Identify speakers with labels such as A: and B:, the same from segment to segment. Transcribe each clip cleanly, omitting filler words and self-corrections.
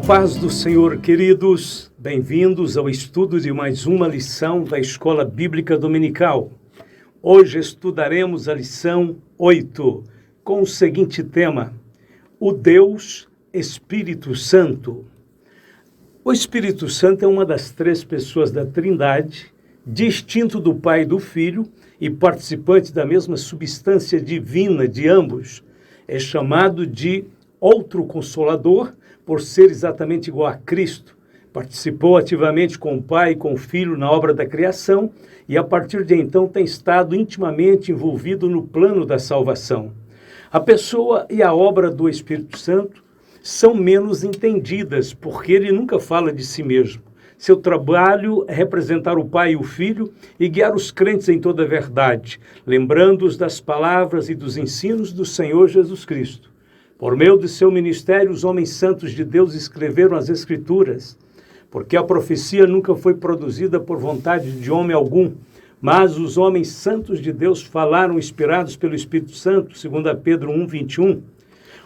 A: paz do Senhor, queridos, bem-vindos ao estudo de mais uma lição da Escola Bíblica Dominical. Hoje estudaremos a lição 8, com o seguinte tema: o Deus Espírito Santo. O Espírito Santo é uma das três pessoas da Trindade, distinto do Pai e do Filho e participante da mesma substância divina de ambos. É chamado de outro Consolador, por ser exatamente igual a Cristo. Participou ativamente com o Pai e com o Filho na obra da criação e a partir de então tem estado intimamente envolvido no plano da salvação. A pessoa e a obra do Espírito Santo são menos entendidas, porque ele nunca fala de si mesmo. Seu trabalho é representar o Pai e o Filho e guiar os crentes em toda a verdade, lembrando-os das palavras e dos ensinos do Senhor Jesus Cristo. Por meio de seu ministério, os homens santos de Deus escreveram as Escrituras, porque a profecia nunca foi produzida por vontade de homem algum, mas os homens santos de Deus falaram inspirados pelo Espírito Santo, 2 Pedro 1:21.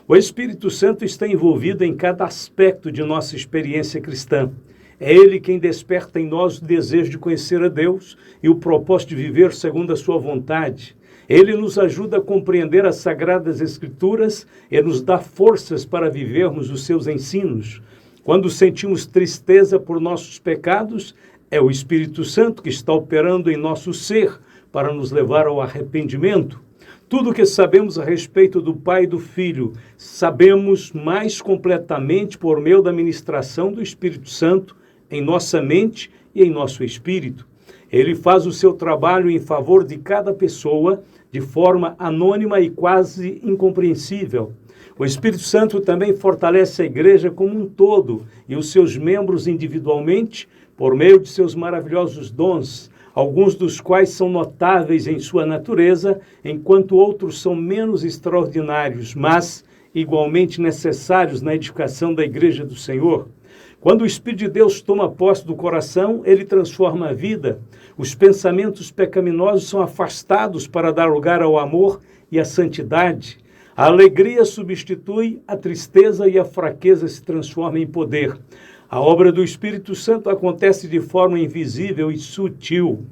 A: O Espírito Santo está envolvido em cada aspecto de nossa experiência cristã. É Ele quem desperta em nós o desejo de conhecer a Deus e o propósito de viver segundo a sua vontade. Ele nos ajuda a compreender as Sagradas Escrituras e nos dá forças para vivermos os seus ensinos. Quando sentimos tristeza por nossos pecados, é o Espírito Santo que está operando em nosso ser para nos levar ao arrependimento. Tudo o que sabemos a respeito do Pai e do Filho, sabemos mais completamente por meio da ministração do Espírito Santo em nossa mente e em nosso espírito. Ele faz o seu trabalho em favor de cada pessoa de forma anônima e quase incompreensível. O Espírito Santo também fortalece a igreja como um todo e os seus membros individualmente por meio de seus maravilhosos dons, alguns dos quais são notáveis em sua natureza, enquanto outros são menos extraordinários, mas igualmente necessários na edificação da igreja do Senhor. Quando o Espírito de Deus toma posse do coração, ele transforma a vida. Os pensamentos pecaminosos são afastados para dar lugar ao amor e à santidade. A alegria substitui a tristeza e a fraqueza se transforma em poder. A obra do Espírito Santo acontece de forma invisível e sutil.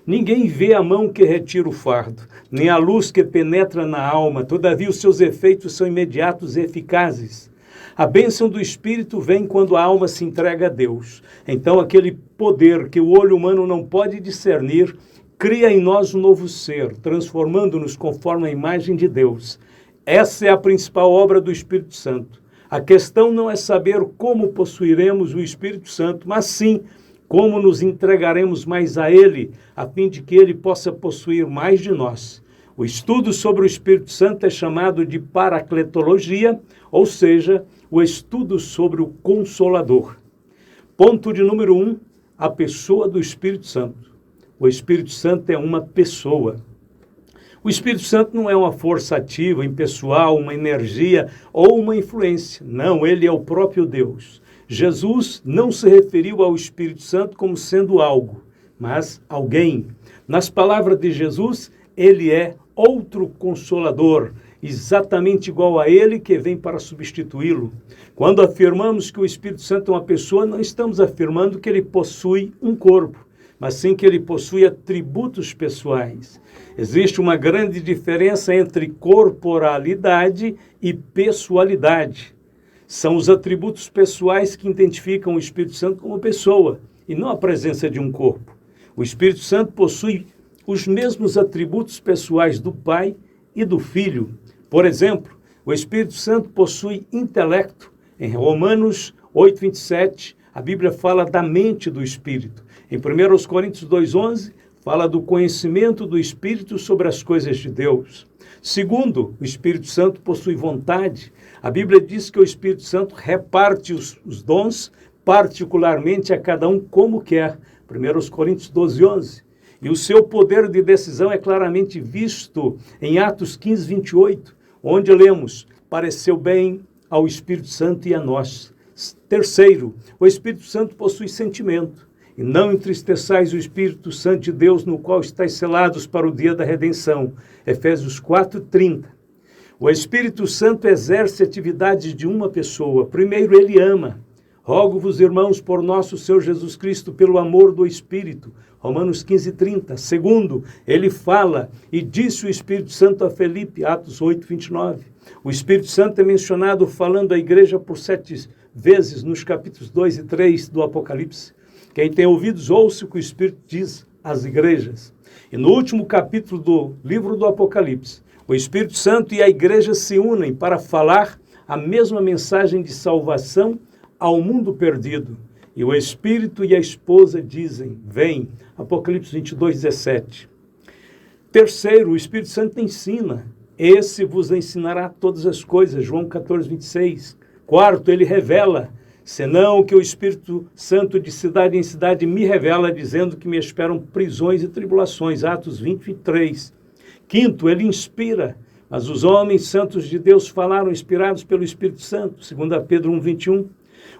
A: Ninguém vê a mão que retira o fardo, nem a luz que penetra na alma. Todavia, os seus efeitos são imediatos e eficazes. A bênção do Espírito vem quando a alma se entrega a Deus. Então, aquele poder que o olho humano não pode discernir, cria em nós um novo ser, transformando-nos conforme a imagem de Deus. Essa é a principal obra do Espírito Santo. A questão não é saber como possuiremos o Espírito Santo, mas sim como nos entregaremos mais a Ele, a fim de que Ele possa possuir mais de nós. O estudo sobre o Espírito Santo é chamado de paracletologia, ou seja, o estudo sobre o Consolador. Ponto de número 1, a pessoa do Espírito Santo. O Espírito Santo é uma pessoa. O Espírito Santo não é uma força ativa, impessoal, uma energia ou uma influência. Não, ele é o próprio Deus. Jesus não se referiu ao Espírito Santo como sendo algo, mas alguém. Nas palavras de Jesus, ele é outro Consolador, exatamente igual a ele que vem para substituí-lo. Quando afirmamos que o Espírito Santo é uma pessoa, não estamos afirmando que ele possui um corpo, mas sim que ele possui atributos pessoais. Existe uma grande diferença entre corporalidade e pessoalidade. São os atributos pessoais que identificam o Espírito Santo como pessoa, e não a presença de um corpo. O Espírito Santo possui os mesmos atributos pessoais do Pai e do Filho. Por exemplo, o Espírito Santo possui intelecto. Em Romanos 8:27, a Bíblia fala da mente do Espírito. Em 1 Coríntios 2:11, fala do conhecimento do Espírito sobre as coisas de Deus. Segundo, o Espírito Santo possui vontade. A Bíblia diz que o Espírito Santo reparte os dons, particularmente a cada um como quer. 1 Coríntios 12:11. E o seu poder de decisão é claramente visto em Atos 15:28, onde lemos: pareceu bem ao Espírito Santo e a nós. Terceiro, o Espírito Santo possui sentimento. E não entristeçais o Espírito Santo de Deus, no qual estáis selados para o dia da redenção. Efésios 4:30. O Espírito Santo exerce atividades de uma pessoa. Primeiro, ele ama. Rogo-vos, irmãos, por nosso Senhor Jesus Cristo, pelo amor do Espírito. Romanos 15:30. Segundo, ele fala, e disse o Espírito Santo a Felipe, Atos 8:29. O Espírito Santo é mencionado falando à igreja por 7 vezes nos capítulos 2 e 3 do Apocalipse. Quem tem ouvidos, ouça o que o Espírito diz às igrejas. E no último capítulo do livro do Apocalipse, o Espírito Santo e a igreja se unem para falar a mesma mensagem de salvação ao mundo perdido. E o Espírito e a esposa dizem, vem. Apocalipse 22:17. Terceiro, o Espírito Santo ensina. Esse vos ensinará todas as coisas. João 14:26. Quarto, ele revela. Senão que o Espírito Santo de cidade em cidade me revela, dizendo que me esperam prisões e tribulações. Atos 20:3. Quinto, ele inspira. Mas os homens santos de Deus falaram inspirados pelo Espírito Santo. 2 Pedro 1:21.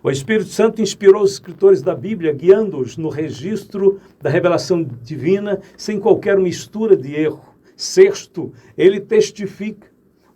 A: O Espírito Santo inspirou os escritores da Bíblia, guiando-os no registro da revelação divina, sem qualquer mistura de erro. Sexto, ele testifica.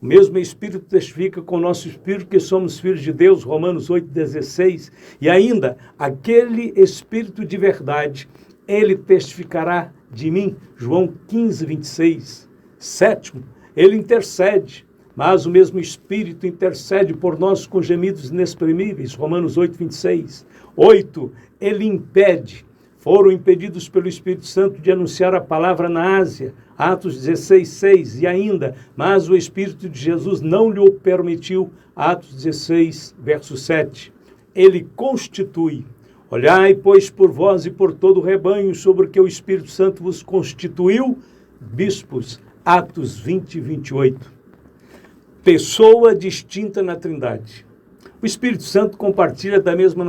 A: O mesmo Espírito testifica com o nosso Espírito que somos filhos de Deus, Romanos 8:16. E ainda, aquele Espírito de verdade, ele testificará de mim, João 15:26. Sétimo, ele intercede. Mas o mesmo Espírito intercede por nós com gemidos inexprimíveis, Romanos 8:26. 8, ele impede. Foram impedidos pelo Espírito Santo de anunciar a palavra na Ásia, Atos 16:6. E ainda, mas o Espírito de Jesus não lhe o permitiu, Atos 16, verso 7. Ele constitui. Olhai, pois, por vós e por todo o rebanho, sobre que o Espírito Santo vos constituiu, bispos, Atos 20:28. Pessoa distinta na Trindade. O Espírito Santo compartilha da mesma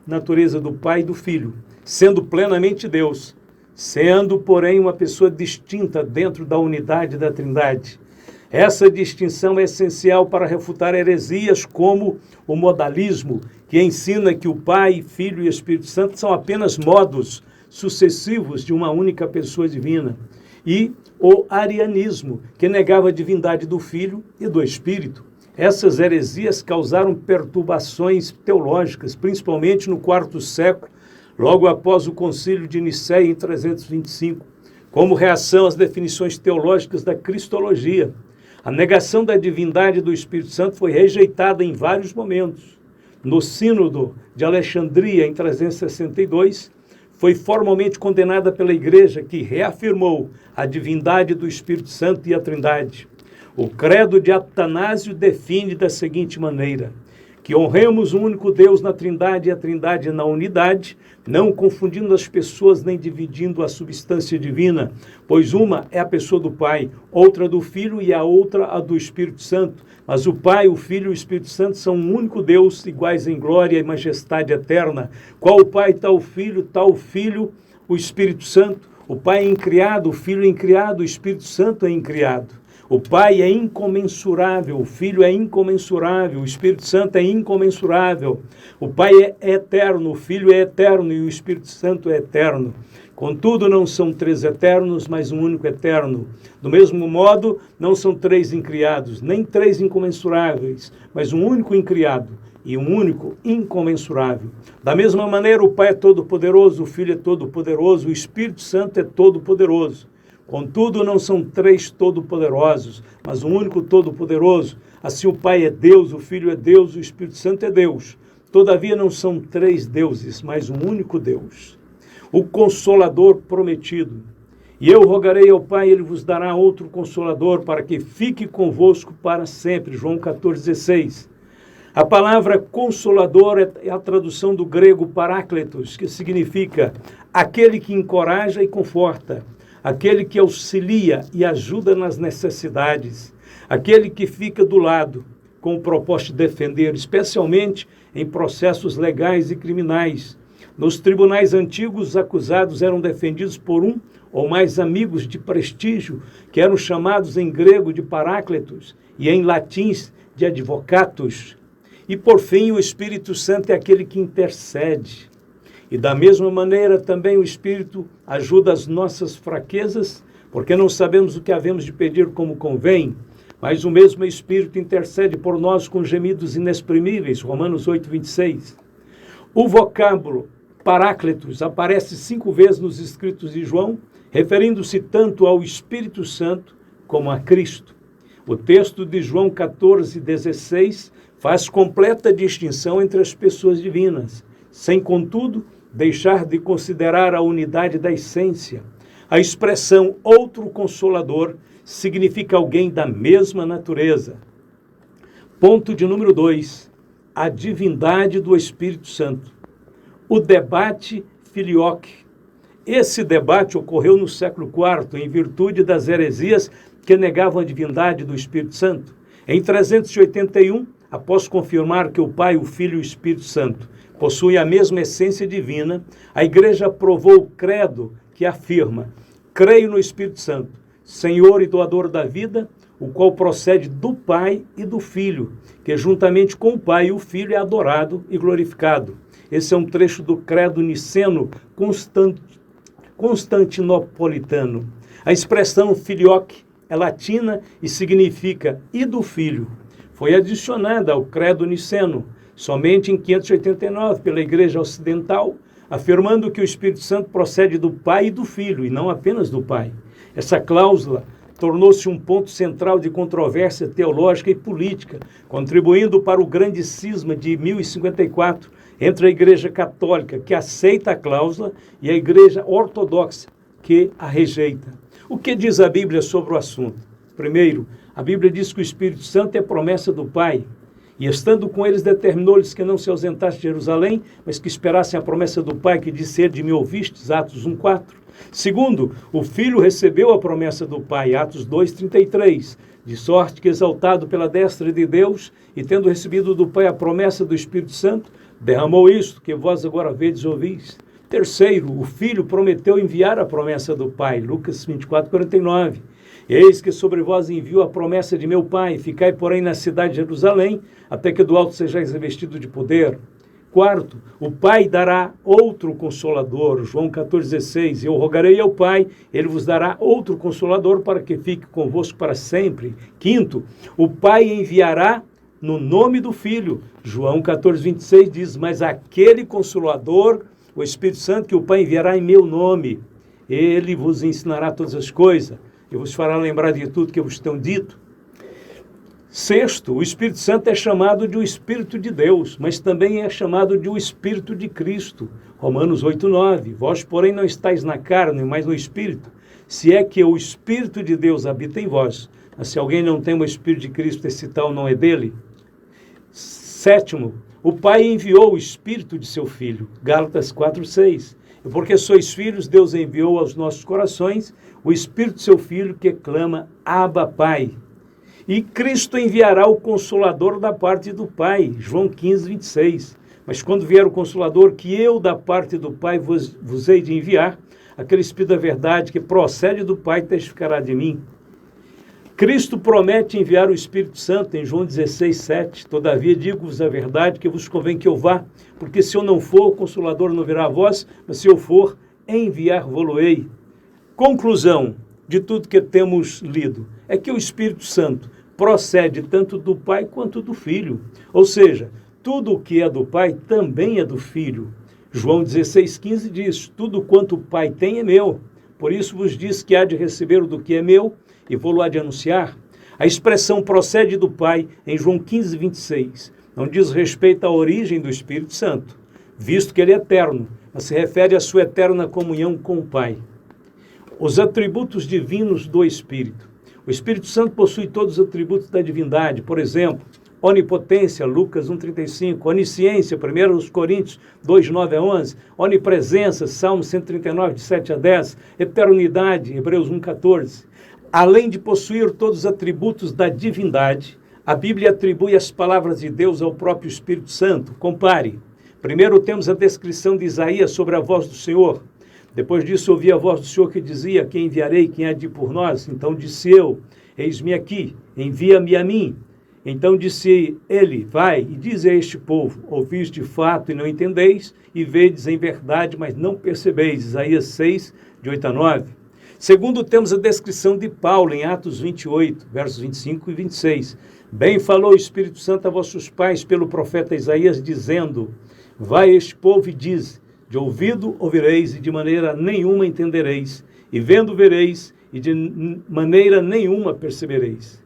A: natureza do Pai e do Filho, sendo plenamente Deus, sendo, porém, uma pessoa distinta dentro da unidade da Trindade. Essa distinção é essencial para refutar heresias como o modalismo, que ensina que o Pai, Filho e Espírito Santo são apenas modos sucessivos de uma única pessoa divina, e o arianismo, que negava a divindade do Filho e do Espírito. Essas heresias causaram perturbações teológicas, principalmente no IV século, logo após o Concílio de Nicéia, em 325, como reação às definições teológicas da cristologia. A negação da divindade do Espírito Santo foi rejeitada em vários momentos. No Sínodo de Alexandria, em 362, foi formalmente condenada pela Igreja, que reafirmou a divindade do Espírito Santo e a Trindade. O credo de Atanásio define da seguinte maneira: que honremos o único Deus na Trindade e a Trindade na unidade, não confundindo as pessoas nem dividindo a substância divina, pois uma é a pessoa do Pai, outra do Filho e a outra a do Espírito Santo. Mas o Pai, o Filho e o Espírito Santo são um único Deus, iguais em glória e majestade eterna. Qual o Pai, tal o Filho, o Espírito Santo. O Pai é incriado, o Filho é incriado, o Espírito Santo é incriado. O Pai é incomensurável, o Filho é incomensurável, o Espírito Santo é incomensurável. O Pai é eterno, o Filho é eterno e o Espírito Santo é eterno. Contudo, não são três eternos, mas um único eterno. Do mesmo modo, não são três incriados, nem três incomensuráveis, mas um único incriado e um único incomensurável. Da mesma maneira, o Pai é todo-poderoso, o Filho é todo-poderoso, o Espírito Santo é todo-poderoso. Contudo, não são três todo-poderosos, mas um único todo-poderoso. Assim, o Pai é Deus, o Filho é Deus, o Espírito Santo é Deus. Todavia, não são três deuses, mas um único Deus. O Consolador prometido. E eu rogarei ao Pai, ele vos dará outro Consolador, para que fique convosco para sempre. João 14,16. A palavra Consolador é a tradução do grego parácletos, que significa aquele que encoraja e conforta, aquele que auxilia e ajuda nas necessidades, aquele que fica do lado, com o propósito de defender, especialmente em processos legais e criminais. Nos tribunais antigos, os acusados eram defendidos por um ou mais amigos de prestígio, que eram chamados em grego de parácletos e em latim de advocatos. E, por fim, o Espírito Santo é aquele que intercede. E, da mesma maneira, também o Espírito ajuda as nossas fraquezas, porque não sabemos o que havemos de pedir como convém, mas o mesmo Espírito intercede por nós com gemidos inexprimíveis, Romanos 8,26. O vocábulo Paráclitos aparece 5 vezes nos escritos de João, referindo-se tanto ao Espírito Santo como a Cristo. O texto de João 14,16 faz completa distinção entre as pessoas divinas, sem, contudo, deixar de considerar a unidade da essência. A expressão outro consolador significa alguém da mesma natureza. Ponto de número 2. A divindade do Espírito Santo. O debate filioque. Esse debate ocorreu no século IV, em virtude das heresias que negavam a divindade do Espírito Santo. Em 381, após confirmar que o Pai, o Filho e o Espírito Santo possuem a mesma essência divina, a Igreja aprovou o credo que afirma: creio no Espírito Santo, Senhor e doador da vida, o qual procede do Pai e do Filho, que juntamente com o Pai e o Filho é adorado e glorificado. Esse é um trecho do credo niceno constantinopolitano. A expressão filioque é latina e significa e do Filho. Foi adicionada ao credo niceno somente em 589 pela Igreja Ocidental, afirmando que o Espírito Santo procede do Pai e do Filho, e não apenas do Pai. Essa cláusula tornou-se um ponto central de controvérsia teológica e política, contribuindo para o grande cisma de 1054 entre a Igreja Católica, que aceita a cláusula, e a Igreja Ortodoxa, que a rejeita. O que diz a Bíblia sobre o assunto? Primeiro, a Bíblia diz que o Espírito Santo é promessa do Pai, e estando com eles determinou-lhes que não se ausentassem de Jerusalém, mas que esperassem a promessa do Pai, que disse: de me ouvistes, Atos 1,4. Segundo, o Filho recebeu a promessa do Pai, Atos 2,33, de sorte que, exaltado pela destra de Deus, e tendo recebido do Pai a promessa do Espírito Santo, derramou isto que vós agora vedes e ouvis. Terceiro, o Filho prometeu enviar a promessa do Pai, Lucas 24,49. Eis que sobre vós envio a promessa de meu Pai, ficai, porém, na cidade de Jerusalém, até que do alto sejais revestido de poder. Quarto, o Pai dará outro Consolador, João 14,16. Eu rogarei ao Pai, ele vos dará outro Consolador para que fique convosco para sempre. Quinto, o Pai enviará no nome do Filho. João 14,26 diz: mas aquele Consolador, o Espírito Santo, que o Pai enviará em meu nome, ele vos ensinará todas as coisas, e vos fará lembrar de tudo que eu vos tenho dito. Sexto, o Espírito Santo é chamado de o Espírito de Deus, mas também é chamado de o Espírito de Cristo. Romanos 8,9. Vós, porém, não estáis na carne, mas no Espírito, se é que o Espírito de Deus habita em vós. Mas se alguém não tem o Espírito de Cristo, esse tal não é dele. Sétimo, o Pai enviou o Espírito de seu Filho. Gálatas 4,6. E porque sois filhos, Deus enviou aos nossos corações o Espírito de seu Filho, que clama: Abba, Pai. E Cristo enviará o Consolador da parte do Pai, João 15,26. Mas quando vier o Consolador, que eu da parte do Pai vos hei de enviar, aquele Espírito da verdade que procede do Pai testificará de mim. Cristo promete enviar o Espírito Santo em João 16,7. Todavia digo-vos a verdade, que vos convém que eu vá, porque se eu não for, o Consolador não virá a vós, mas se eu for, enviar-vos-ei. Conclusão de tudo que temos lido é que o Espírito Santo procede tanto do Pai quanto do Filho. Ou seja, tudo o que é do Pai também é do Filho. João 16,15 diz: tudo quanto o Pai tem é meu. Por isso vos diz que há de receber o do que é meu e vou-lo há de anunciar. A expressão procede do Pai em João 15,26 não diz respeito à origem do Espírito Santo, visto que ele é eterno, mas se refere à sua eterna comunhão com o Pai. Os atributos divinos do Espírito. O Espírito Santo possui todos os atributos da divindade. Por exemplo, onipotência, Lucas 1,35. Onisciência, 1 Coríntios 2,9-11. Onipresença, Salmo 139, de 7-10. Eternidade, Hebreus 1,14. Além de possuir todos os atributos da divindade, a Bíblia atribui as palavras de Deus ao próprio Espírito Santo. Compare. Primeiro temos a descrição de Isaías sobre a voz do Senhor. Depois disso, ouvi a voz do Senhor que dizia: quem enviarei, quem há de ir por nós? Então disse eu: eis-me aqui, envia-me a mim. Então disse ele: vai e dize a este povo: ouvis de fato e não entendeis, e vedes em verdade, mas não percebeis. Isaías 6, de 8-9. Segundo, temos a descrição de Paulo em Atos 28, versos 25 e 26. Bem falou o Espírito Santo a vossos pais pelo profeta Isaías, dizendo: Vai este povo e diz: de ouvido ouvireis e de maneira nenhuma entendereis, e vendo vereis e de maneira nenhuma percebereis.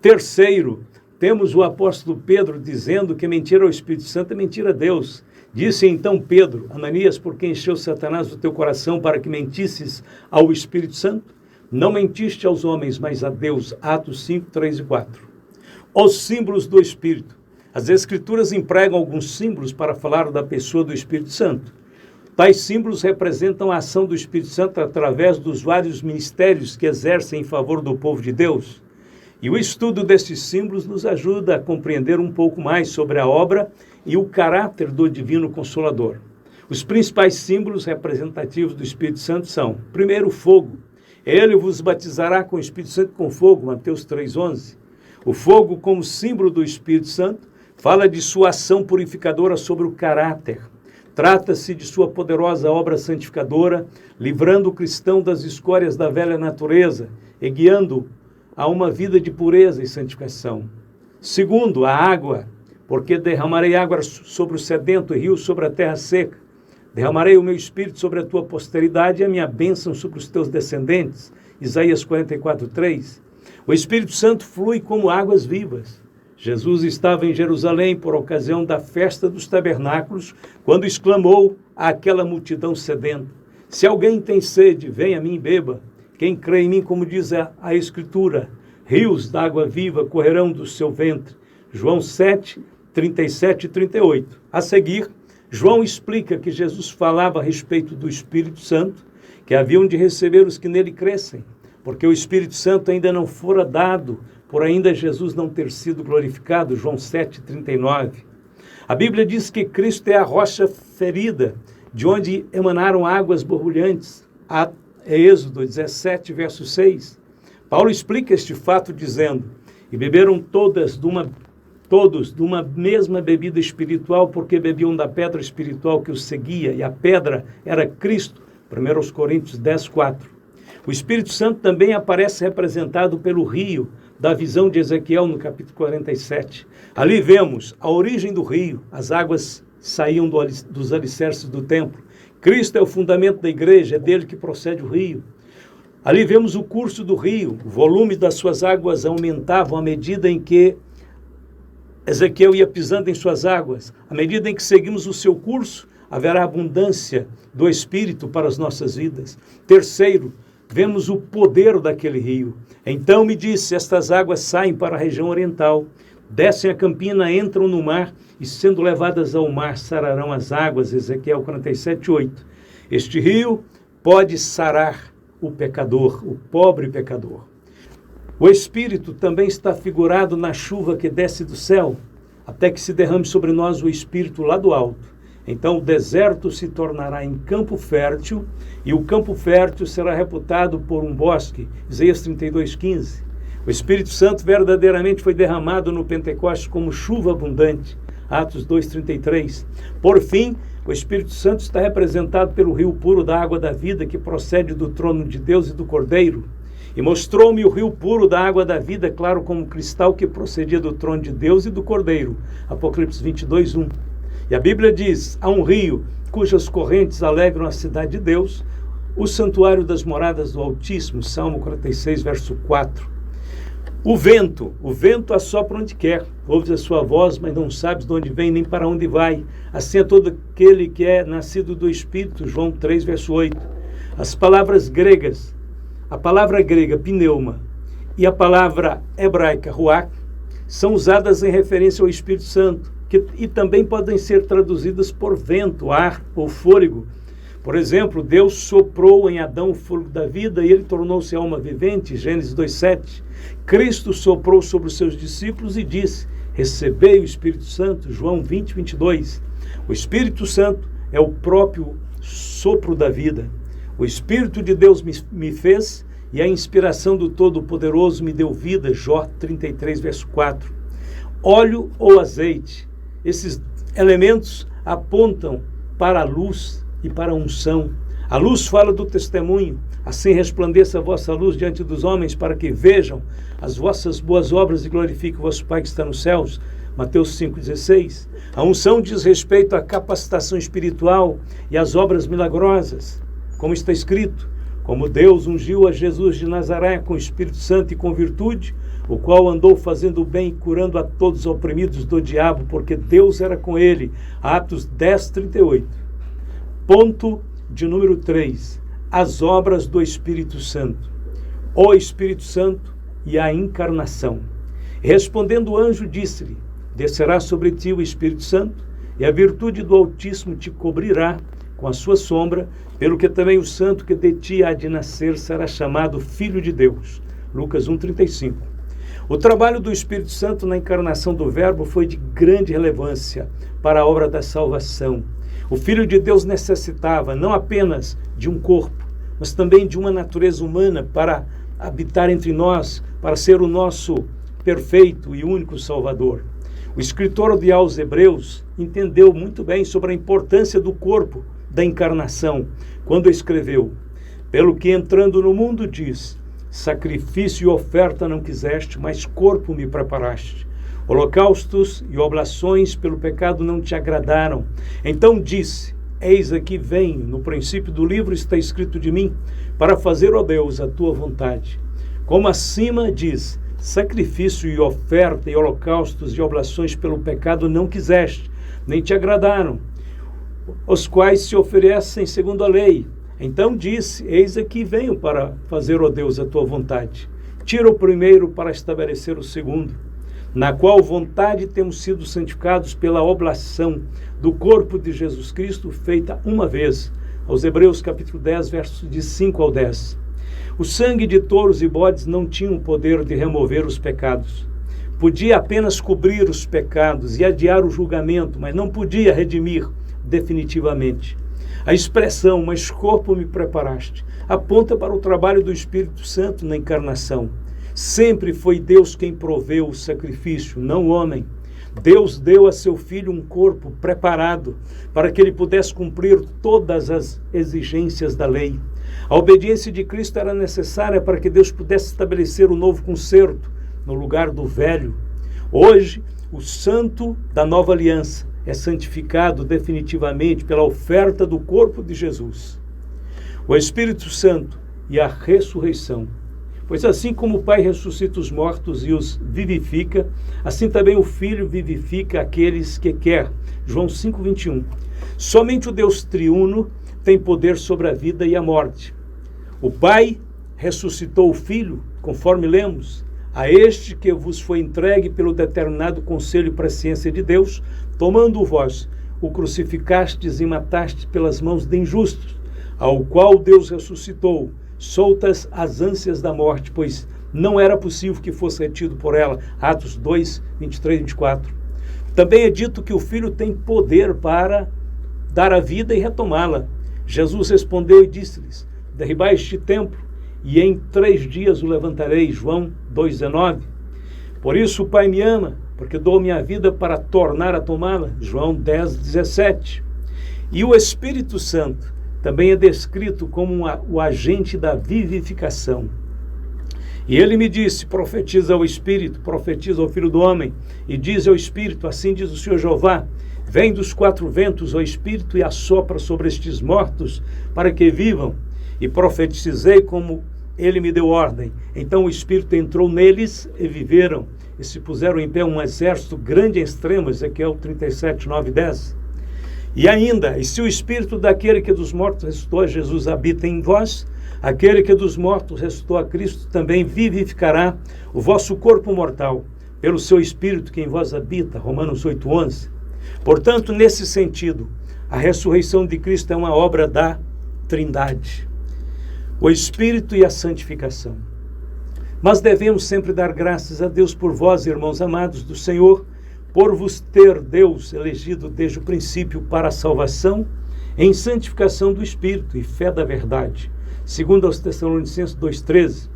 A: Terceiro, temos o apóstolo Pedro dizendo que mentira ao Espírito Santo é mentira a Deus. Disse então Pedro: Ananias, por que encheu Satanás o teu coração para que mentisses ao Espírito Santo? Não mentiste aos homens, mas a Deus. Atos 5, 3 e 4. Os símbolos do Espírito. As Escrituras empregam alguns símbolos para falar da pessoa do Espírito Santo. Tais símbolos representam a ação do Espírito Santo através dos vários ministérios que exercem em favor do povo de Deus. E o estudo destes símbolos nos ajuda a compreender um pouco mais sobre a obra e o caráter do Divino Consolador. Os principais símbolos representativos do Espírito Santo são: primeiro, o fogo. Ele vos batizará com o Espírito Santo com fogo, Mateus 3,11. O fogo, como símbolo do Espírito Santo, fala de sua ação purificadora sobre o caráter. Trata-se de sua poderosa obra santificadora, livrando o cristão das escórias da velha natureza e guiando a uma vida de pureza e santificação. Segundo, a água, porque derramarei água sobre o sedento e rio sobre a terra seca. Derramarei o meu espírito sobre a tua posteridade e a minha bênção sobre os teus descendentes. Isaías 44:3. O Espírito Santo flui como águas vivas. Jesus estava em Jerusalém por ocasião da festa dos tabernáculos, quando exclamou àquela multidão sedenta: se alguém tem sede, venha a mim e beba. Quem crê em mim, como diz a Escritura, rios d'água viva correrão do seu ventre. João 7, 37 e 38. A seguir, João explica que Jesus falava a respeito do Espírito Santo, que haviam de receber os que nele crescem, porque o Espírito Santo ainda não fora dado, por ainda Jesus não ter sido glorificado. João 7, 39. A Bíblia diz que Cristo é a rocha ferida, de onde emanaram águas borbulhantes. É Êxodo 17, verso 6. Paulo explica este fato dizendo: e beberam todos de uma mesma bebida espiritual, porque bebiam da pedra espiritual que os seguia, e a pedra era Cristo. 1 Coríntios 10, 4. O Espírito Santo também aparece representado pelo rio, da visão de Ezequiel no capítulo 47. Ali vemos a origem do rio, as águas saíam dos alicerces do templo. Cristo é o fundamento da igreja, é dele que procede o rio. Ali vemos o curso do rio, o volume das suas águas aumentava à medida em que Ezequiel ia pisando em suas águas. À medida em que seguimos o seu curso, haverá abundância do Espírito para as nossas vidas. Terceiro, vemos o poder daquele rio. Então me disse: estas águas saem para a região oriental, descem a campina, entram no mar, e sendo levadas ao mar, sararão as águas. Ezequiel 47, 8. Este rio pode sarar o pecador, o pobre pecador. O Espírito também está figurado na chuva que desce do céu, até que se derrame sobre nós o Espírito lá do alto. Então o deserto se tornará em campo fértil, e o campo fértil será reputado por um bosque. Isaías 32, 15. O Espírito Santo verdadeiramente foi derramado no Pentecostes como chuva abundante. Atos 2, 33. Por fim, o Espírito Santo está representado pelo rio puro da água da vida, que procede do trono de Deus e do Cordeiro. E mostrou-me o rio puro da água da vida, claro como cristal, que procedia do trono de Deus e do Cordeiro. Apocalipse 22, 1. E a Bíblia diz: há um rio cujas correntes alegram a cidade de Deus, o santuário das moradas do Altíssimo. Salmo 46, verso 4. O vento assopra onde quer. Ouves a sua voz, mas não sabes de onde vem nem para onde vai. Assim é todo aquele que é nascido do Espírito. João 3, verso 8. As palavras gregas, a palavra grega pneuma e a palavra hebraica ruach, são usadas em referência ao Espírito Santo, e também podem ser traduzidas por vento, ar ou fôlego. Por exemplo, Deus soprou em Adão o fôlego da vida e ele tornou-se alma vivente, Gênesis 2,7. Cristo soprou sobre os seus discípulos e disse: recebei o Espírito Santo, João 20, 22. O Espírito Santo é o próprio sopro da vida. O Espírito de Deus me fez e a inspiração do Todo-Poderoso me deu vida, Jó 33, verso 4. Óleo ou azeite. Esses elementos apontam para a luz e para a unção. A luz fala do testemunho. Assim resplandeça a vossa luz diante dos homens, para que vejam as vossas boas obras e glorifiquem o vosso Pai que está nos céus. Mateus 5,16. A unção diz respeito à capacitação espiritual e às obras milagrosas, como está escrito: como Deus ungiu a Jesus de Nazaré com o Espírito Santo e com virtude, o qual andou fazendo o bem e curando a todos os oprimidos do diabo, porque Deus era com ele. Atos 10:38. Ponto de número 3. As obras do Espírito Santo. O Espírito Santo e a encarnação. Respondendo o anjo, disse-lhe: descerá sobre ti o Espírito Santo, e a virtude do Altíssimo te cobrirá com a sua sombra, pelo que também o santo que de ti há de nascer será chamado Filho de Deus. Lucas 1:35. O trabalho do Espírito Santo na encarnação do Verbo foi de grande relevância para a obra da salvação. O Filho de Deus necessitava não apenas de um corpo, mas também de uma natureza humana para habitar entre nós, para ser o nosso perfeito e único Salvador. O escritor aos Hebreus entendeu muito bem sobre a importância do corpo da encarnação, quando escreveu: pelo que entrando no mundo diz, sacrifício e oferta não quiseste, mas corpo me preparaste. Holocaustos e oblações pelo pecado não te agradaram. Então disse: eis aqui venho, no princípio do livro está escrito de mim, para fazer, ó Deus, a tua vontade. Como acima diz, sacrifício e oferta e holocaustos e oblações pelo pecado não quiseste, nem te agradaram, os quais se oferecem segundo a lei. Então disse: eis aqui venho para fazer, ó Deus, a tua vontade. Tira o primeiro para estabelecer o segundo, na qual vontade temos sido santificados pela oblação do corpo de Jesus Cristo, feita uma vez. Aos Hebreus capítulo 10, versos de 5 ao 10. O sangue de touros e bodes não tinha o poder de remover os pecados. Podia apenas cobrir os pecados e adiar o julgamento, mas não podia redimir definitivamente. A expressão, mas corpo me preparaste, aponta para o trabalho do Espírito Santo na encarnação. Sempre foi Deus quem proveu o sacrifício, não o homem. Deus deu a seu Filho um corpo preparado para que ele pudesse cumprir todas as exigências da lei. A obediência de Cristo era necessária para que Deus pudesse estabelecer o novo concerto no lugar do velho. Hoje, o santo da nova aliança é santificado definitivamente pela oferta do corpo de Jesus. O Espírito Santo e a ressurreição. Pois assim como o Pai ressuscita os mortos e os vivifica, assim também o Filho vivifica aqueles que quer. João 5:21. Somente o Deus triuno tem poder sobre a vida e a morte. O Pai ressuscitou o Filho, conforme lemos, a este que vos foi entregue pelo determinado conselho e presciência de Deus, tomando-o vós, o crucificastes e matastes pelas mãos de injustos, ao qual Deus ressuscitou, soltas as ânsias da morte, pois não era possível que fosse retido por ela. Atos 2, 23 e 24. Também é dito que o Filho tem poder para dar a vida e retomá-la. Jesus respondeu e disse-lhes: derribai este templo, e em 3 dias o levantarei. João 2,19. Por isso o Pai me ama, porque dou minha vida para tornar a tomá-la. João 10,17. E o Espírito Santo também é descrito como o agente da vivificação. E ele me disse: profetiza ao Espírito, profetiza ao Filho do Homem, e diz ao Espírito, assim diz o Senhor Jeová: vem dos 4 ventos, ó Espírito, e assopra sobre estes mortos, para que vivam. E profetizei como ele me deu ordem. Então o Espírito entrou neles e viveram, e se puseram em pé um exército grande em extremo. Ezequiel 37, 9 e 10. E ainda, e se o Espírito daquele que dos mortos ressuscitou a Jesus habita em vós, aquele que dos mortos ressuscitou a Cristo também vivificará o vosso corpo mortal, pelo seu Espírito que em vós habita. Romanos 8:11. Portanto, nesse sentido, a ressurreição de Cristo é uma obra da Trindade, o Espírito e a santificação. Mas devemos sempre dar graças a Deus por vós, irmãos amados do Senhor, por vos ter Deus elegido desde o princípio para a salvação, em santificação do Espírito e fé da verdade. Segundo aos Tessalonicenses 2,13.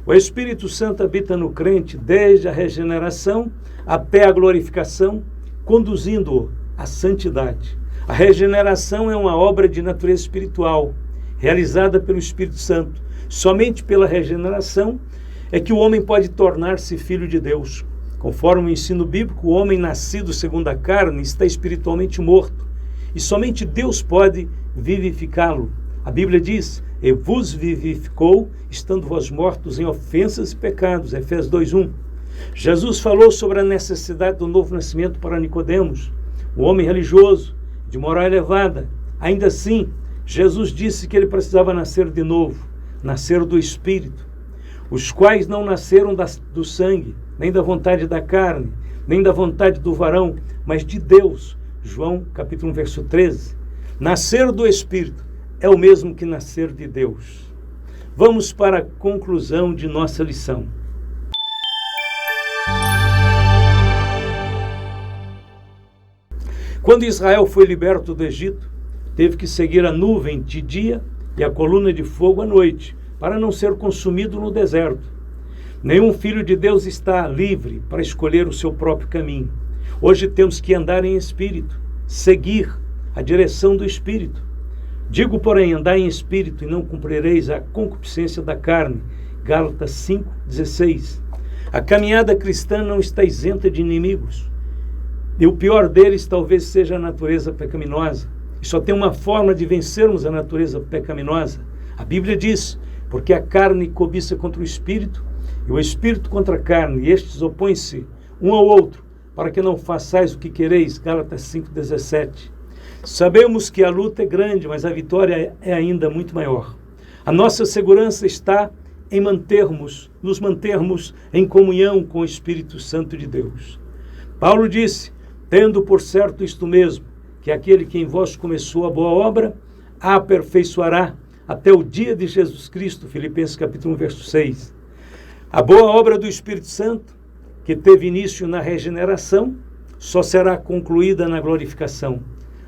A: O Espírito Santo habita no crente desde a regeneração até a glorificação, conduzindo-o à santidade. A regeneração é uma obra de natureza espiritual, realizada pelo Espírito Santo. Somente pela regeneração é que o homem pode tornar-se filho de Deus. Conforme o ensino bíblico, o homem nascido segundo a carne está espiritualmente morto, e somente Deus pode vivificá-lo. A Bíblia diz: e vos vivificou, estando vós mortos em ofensas e pecados. Efésios 2:1. Jesus falou sobre a necessidade do novo nascimento para Nicodemos, um homem religioso, de moral elevada. Ainda assim, Jesus disse que ele precisava nascer de novo, nascer do Espírito, os quais não nasceram do sangue, nem da vontade da carne, nem da vontade do varão, mas de Deus. João capítulo 1, verso 13. Nascer do Espírito é o mesmo que nascer de Deus. Vamos para a conclusão de nossa lição. Quando Israel foi liberto do Egito, teve que seguir a nuvem de dia e a coluna de fogo à noite, para não ser consumido no deserto. Nenhum filho de Deus está livre para escolher o seu próprio caminho. Hoje temos que andar em espírito, seguir a direção do Espírito. Digo, porém, andai em espírito e não cumprireis a concupiscência da carne. Gálatas 5:16. A caminhada cristã não está isenta de inimigos. E o pior deles talvez seja a natureza pecaminosa. E só tem uma forma de vencermos a natureza pecaminosa. A Bíblia diz: porque a carne cobiça contra o espírito, e o espírito contra a carne, e estes opõem-se um ao outro, para que não façais o que quereis. Gálatas 5:17. Sabemos que a luta é grande, mas a vitória é ainda muito maior. A nossa segurança está em nos mantermos em comunhão com o Espírito Santo de Deus. Paulo disse: tendo por certo isto mesmo, que aquele que em vós começou a boa obra, a aperfeiçoará até o dia de Jesus Cristo. Filipenses capítulo 1, verso 6. A boa obra do Espírito Santo, que teve início na regeneração, só será concluída na glorificação.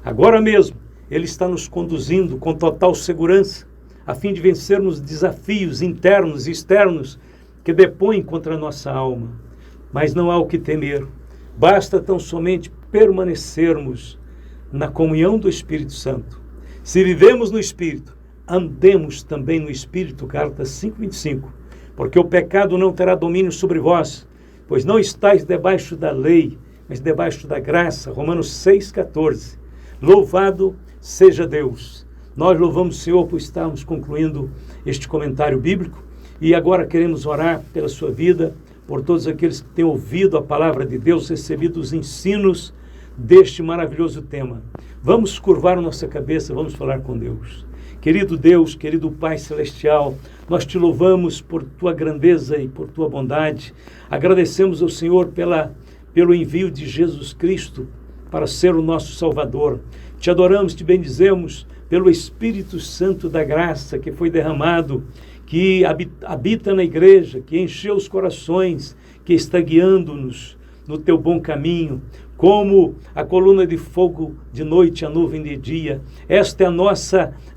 A: Agora mesmo, Ele está nos conduzindo com total segurança, a fim de vencermos desafios internos e externos que depõem contra a nossa alma. Mas não há o que temer. Basta tão somente permanecermos na comunhão do Espírito Santo. Se vivemos no Espírito, andemos também no Espírito. Gálatas 5:25. Porque o pecado não terá domínio sobre vós, pois não estáis debaixo da lei, mas debaixo da graça. Romanos 6:14. Louvado seja Deus. Nós louvamos o Senhor por estarmos concluindo este comentário bíblico e agora queremos orar pela sua vida, por todos aqueles que têm ouvido a palavra de Deus, recebido os ensinos deste maravilhoso tema. Vamos curvar nossa cabeça, vamos falar com Deus. Querido Deus, querido Pai Celestial, nós te louvamos por tua grandeza e por tua bondade. Agradecemos ao Senhor pelo envio de Jesus Cristo para ser o nosso Salvador. Te adoramos, te bendizemos pelo Espírito Santo da graça que foi derramado, que habita na igreja, que encheu os corações, que está guiando-nos no teu bom caminho, como a coluna de fogo de noite, a nuvem de dia. Este é o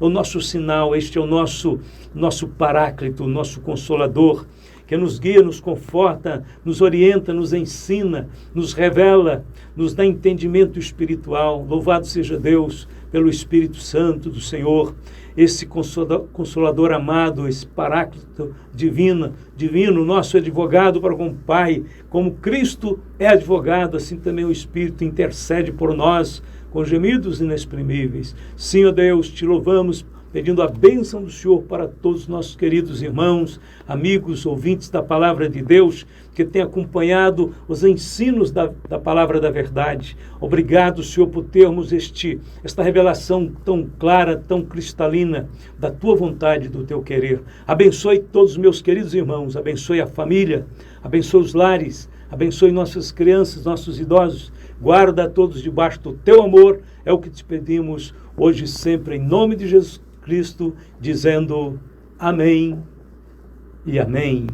A: nosso sinal, este é o nosso paráclito, o nosso consolador, que nos guia, nos conforta, nos orienta, nos ensina, nos revela, nos dá entendimento espiritual. Louvado seja Deus pelo Espírito Santo do Senhor, esse consolador amado, esse paráclito divino, nosso advogado para com o Pai. Como Cristo é advogado, assim também o Espírito intercede por nós com gemidos inexprimíveis. Sim, ó Deus, te louvamos, pedindo a bênção do Senhor para todos os nossos queridos irmãos, amigos, ouvintes da palavra de Deus, que têm acompanhado os ensinos da palavra da verdade. Obrigado, Senhor, por termos esta revelação tão clara, tão cristalina da tua vontade, do teu querer. Abençoe todos os meus queridos irmãos, abençoe a família, abençoe os lares, abençoe nossas crianças, nossos idosos. Guarda a todos debaixo do teu amor, é o que te pedimos hoje e sempre, em nome de Jesus Cristo, dizendo amém e amém.